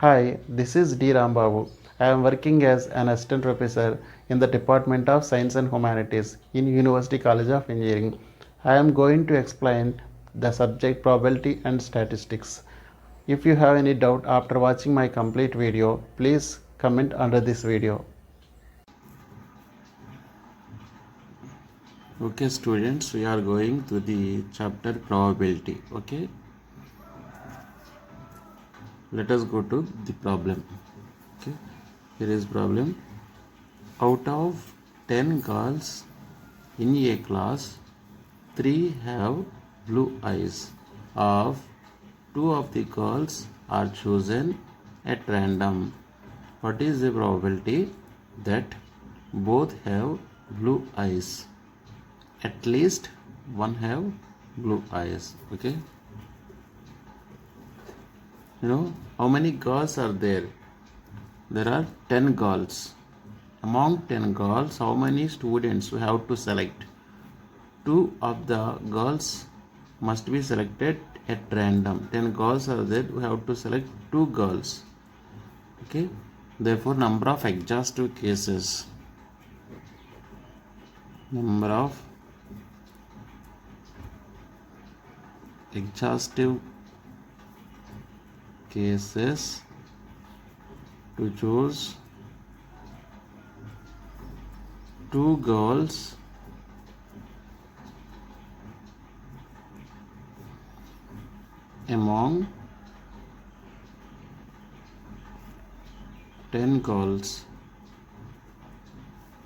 Hi, this is D. Rambabu. I am working as an assistant professor in the Department of Science and Humanities in University College of Engineering. I am going to explain the subject probability and statistics. If you have any doubt after watching my complete video, please comment under this video. Okay students, we are going to the chapter probability. Okay, let us go to the problem. Okay, here is problem. Out of 10 girls in a class, 3 have blue eyes. Of 2 of the girls are chosen at random. What is the probability that both have blue eyes? At least one have blue eyes. Okay, how many girls are there? There are 10 girls. Among 10 girls, how many students we have to select? 2 of the girls must be selected at random. 10 girls are there, we have to select 2 girls. Okay, therefore number of exhaustive cases, number of exhaustive cases to choose 2 girls among 10 girls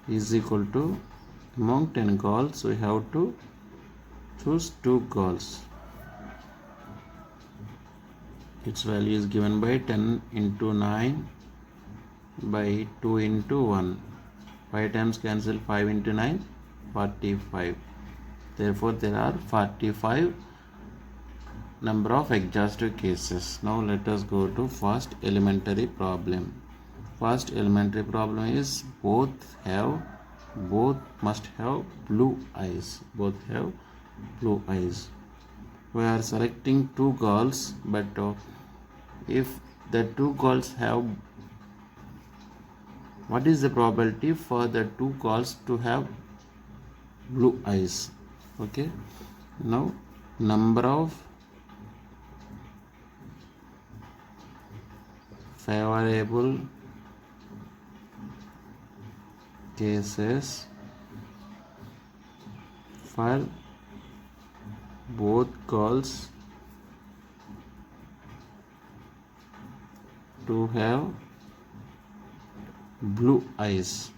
is equal to, among 10 girls we have to choose 2 girls. Its value is given by 10 into 9 by 2 into 1. 5 times cancel 5 into 9, 45. Therefore there are 45 number of exhaustive cases. Now let us go to first elementary problem. First elementary problem is both must have blue eyes. Both have blue eyes. We are selecting 2 girls, but if the 2 girls have, what is the probability for the 2 girls to have blue eyes? Okay, now number of favorable cases for both girls to have blue eyes.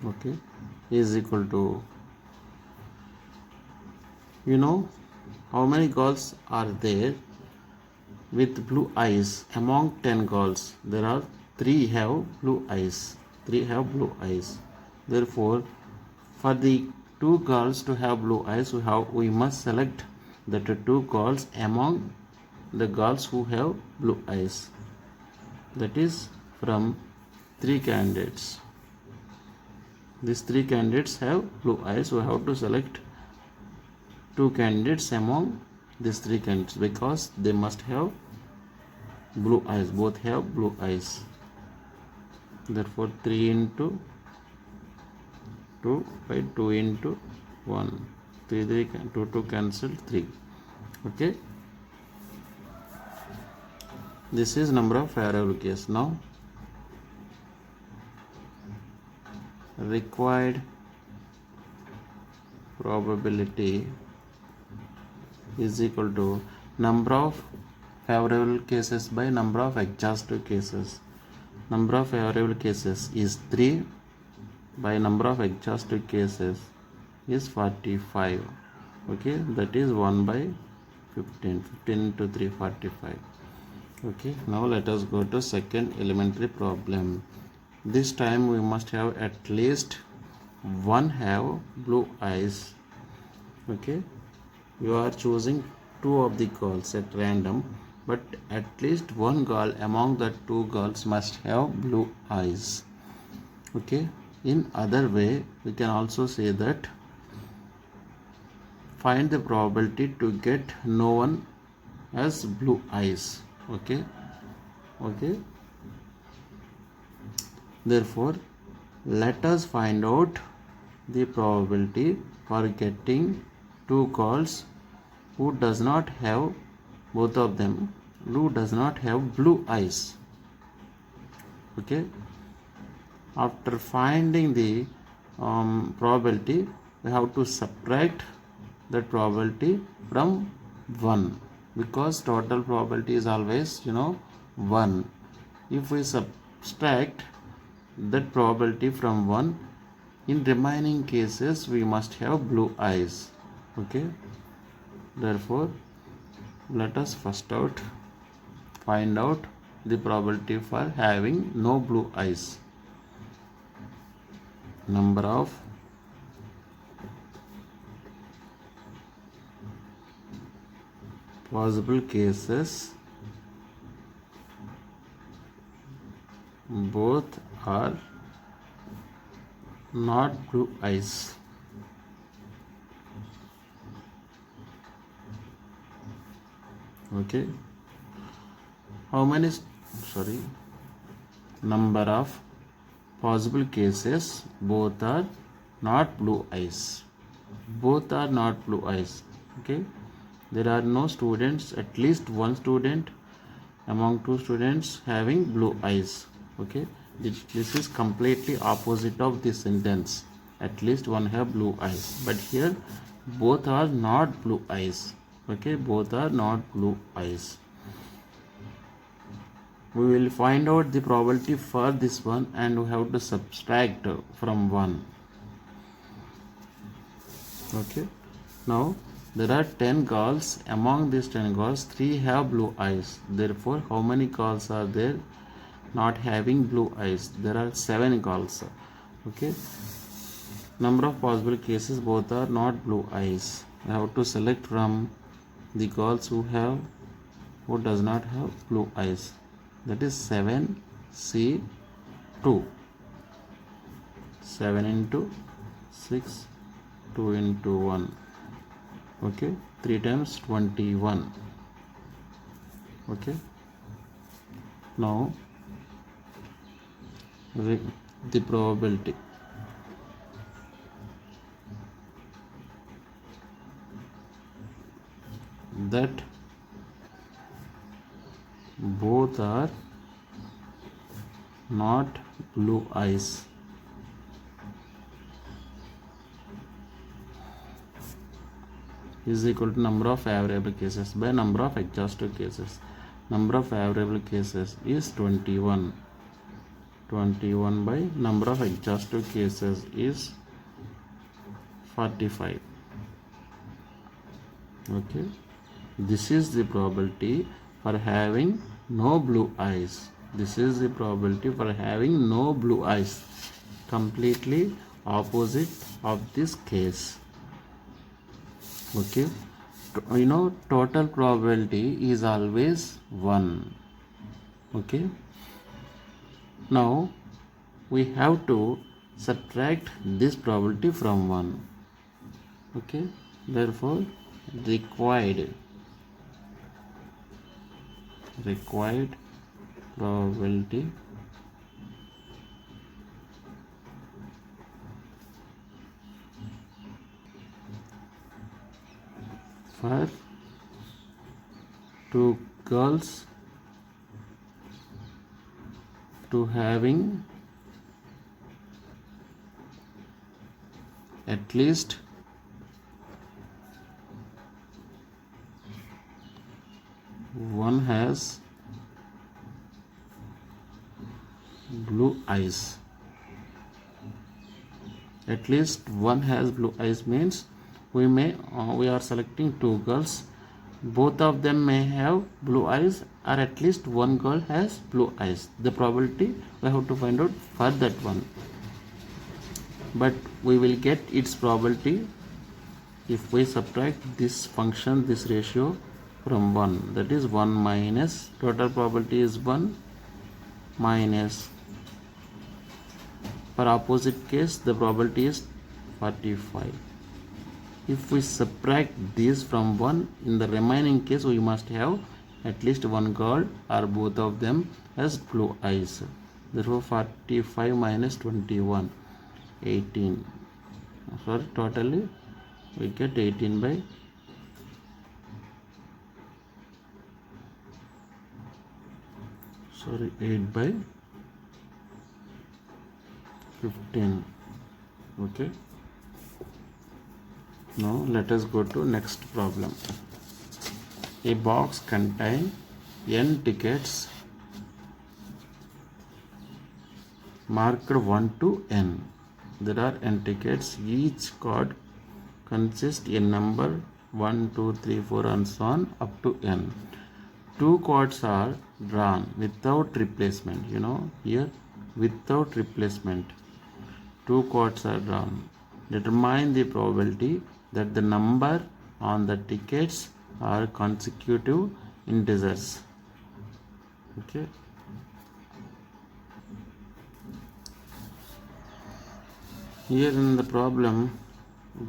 Okay, is equal to, how many girls are there with blue eyes? Among 10 girls, there are 3 have blue eyes. 3 have blue eyes. Therefore, for the 2 girls to have blue eyes, we must select the 2 girls among the girls who have blue eyes. That is from 3 candidates. These 3 candidates have blue eyes. We have to select 2 candidates among these 3 candidates because they must have blue eyes. Both have blue eyes. Therefore 3 into 2 by 2 into 1. 3 2 cancel 3. Okay, this is number of favorable case. Now required probability is equal to number of favorable cases by number of exhaustive cases. Number of favorable cases is 3 by number of exhaustive cases is 45. Okay, that is 1 by 15. 15 into 3, 45. Okay, now let us go to second elementary problem. This time we must have at least one have blue eyes. Okay, you are choosing 2 of the girls at random, but at least one girl among the 2 girls must have blue eyes. Okay, in other way we can also say that find the probability to get no one has blue eyes. Okay. Therefore, let us find out the probability for getting two girls who does not have both of them who does not have blue eyes. Okay. After finding the probability, we have to subtract that probability from 1, because total probability is always 1. If we subtract that probability from 1, in remaining cases we must have blue eyes. Okay. Therefore, let us first find out the probability for having no blue eyes. Number of possible cases both are not blue eyes. Okay. Number of possible cases both are not blue eyes. Both are not blue eyes. Okay. There are no students, at least one student among two students having blue eyes. Okay. This is completely opposite of this sentence. At least one have blue eyes. But here both are not blue eyes. Okay. Both are not blue eyes. We will find out the probability for this one, and we have to subtract from 1. Okay. Now there are 10 girls. Among these 10 girls, 3 have blue eyes. Therefore, how many girls are there not having blue eyes? There are 7 girls. Okay. Number of possible cases both are not blue eyes. I have to select from the girls who does not have blue eyes. That is 7C2. 7 into 6, 2 into 1. Okay. 3 times 21. Okay. Now the probability that both are not blue eyes is equal to number of favorable cases by number of exhaustive cases. Number of favorable cases is 21. 21 by number of exhaustive cases is 45. Okay. This is the probability for having no blue eyes. This is the probability for having no blue eyes. Completely opposite of this case. Okay. Total probability is always 1. Okay. Now we have to subtract this probability from 1. Okay. Therefore, required probability for two girls to having at least one has blue eyes. At least one has blue eyes means we are selecting two girls. Both of them may have blue eyes, or at least one girl has blue eyes. The probability we have to find out for that one. But we will get its probability if we subtract this function, this ratio from 1. That is 1 minus total probability is 1 minus, for opposite case the probability is 45. If we subtract these from 1, in the remaining case we must have at least one girl or both of them has blue eyes. Therefore 45 minus 21, 18. Sorry, totally we get 18 by 8 by 15. Okay. Now let us go to next problem. A box contains n tickets marked 1 to n. There are n tickets. Each card consists a number 1, 2, 3, 4 and so on up to n. Two cards are drawn without replacement. Here without replacement. Two cards are drawn. Determine the probability that the number on the tickets are consecutive integers. Okay. Here in the problem,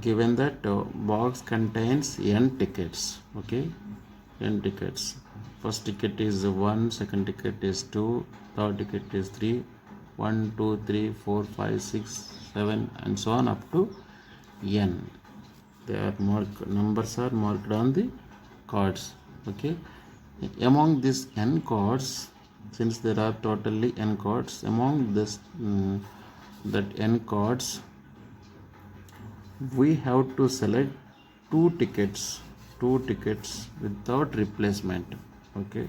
given that box contains n tickets. Okay, n tickets. First ticket is 1, second ticket is 2, third ticket is 3, 1, 2, 3, 4, 5, 6, 7 and so on up to n. They are marked, numbers are marked on the cards. Okay, among these n cards, since there are totally n cards, among this that n cards, we have to select two tickets without replacement. Okay,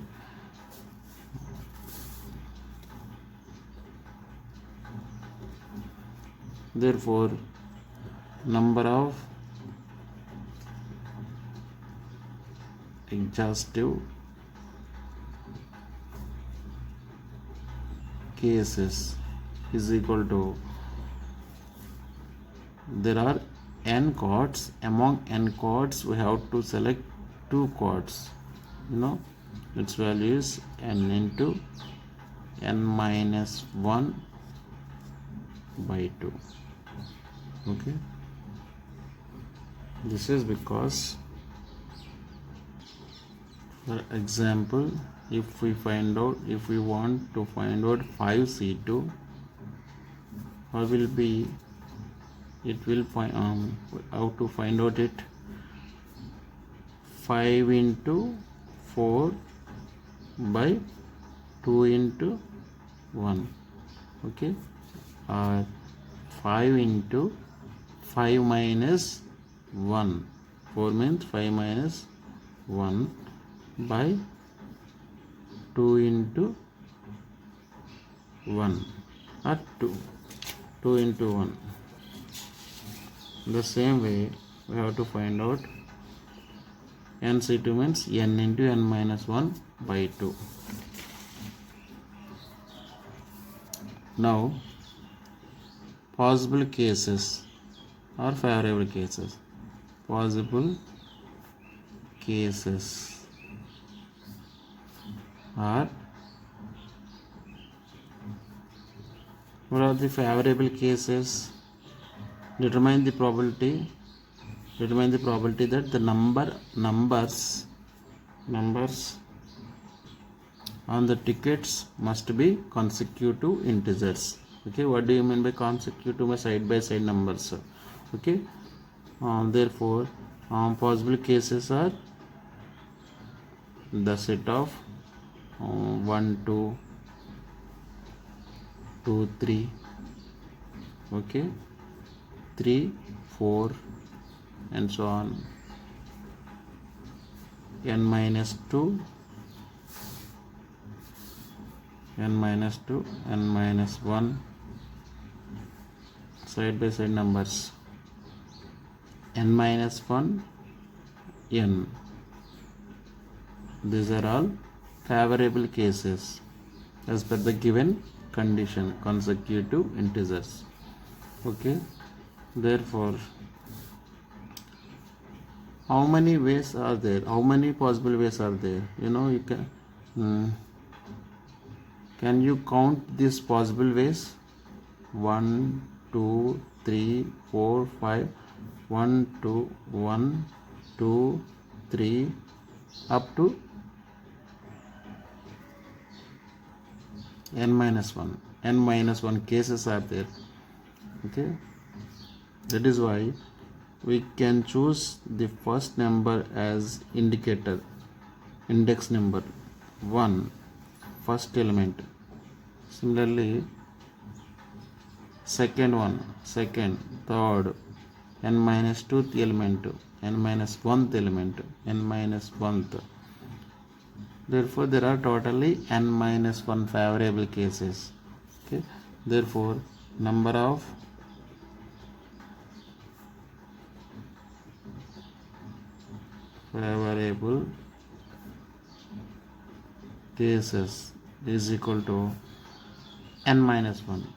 therefore number of exhaustive cases is equal to, there are n cards. Among n cards we have to select two cards. Its value is n into n minus 1 by 2. Okay, this is because, for example, if we want to find out 5C2, what will be, it will find how to find out it, 5 into 4 by 2 into 1. Okay, or 5 into 5 minus 1, 4 means 5 minus 1 by 2 into 1 or 2 into 1. The same way we have to find out NC2 means n into n minus 1 by 2. Now possible cases or favorable cases. Possible cases are, what are the favorable cases? Determine the probability that the numbers on the tickets must be consecutive integers. Okay, what do you mean by consecutive? Side by side numbers. Okay, therefore possible cases are the set of 1, 2, 2, 3. Okay, 3, 4 and so on, n minus 2, n minus 2, n minus 1, side by side numbers, n minus 1, n. These are all favorable cases as per the given condition, consecutive integers. Okay, therefore how many ways are there? How many possible ways are there? You can you count these possible ways? 1, 2, 3, 4, 5. 1 to 1 2 3 up to n minus 1. N minus 1 cases are there. Okay, that is why we can choose the first number as indicator, index number 1, first element. Similarly, second one, second, third, n minus 2th element, n minus 1th element, n minus 1th. Therefore, there are totally n minus 1 favorable cases. Okay, therefore, number of favorable cases is equal to n minus 1.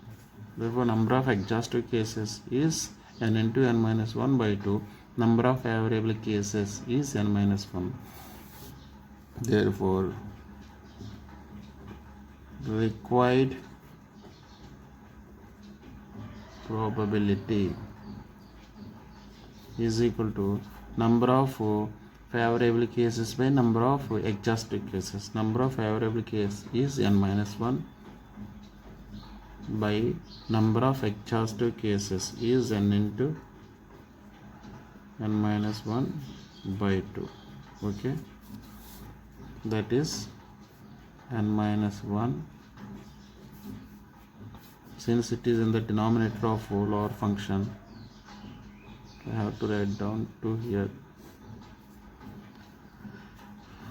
Therefore, number of exhaustive cases is n into n minus 1 by 2. Number of favorable cases is n minus 1. Therefore, required probability is equal to number of favorable cases by number of exhaustive cases. Number of favorable cases is n minus 1 by number of exhaustive cases is n into n minus 1 by 2. Okay, that is n minus 1. Since it is in the denominator of lower function, I have to write down 2 here.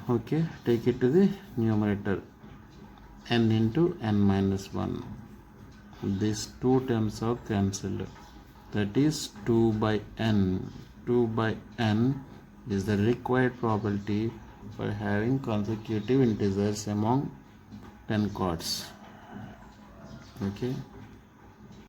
Okay, take it to the numerator, n into n minus 1. These two terms are cancelled. That is 2 by n. 2 by n is the required probability for having consecutive integers among 10 chords. Okay.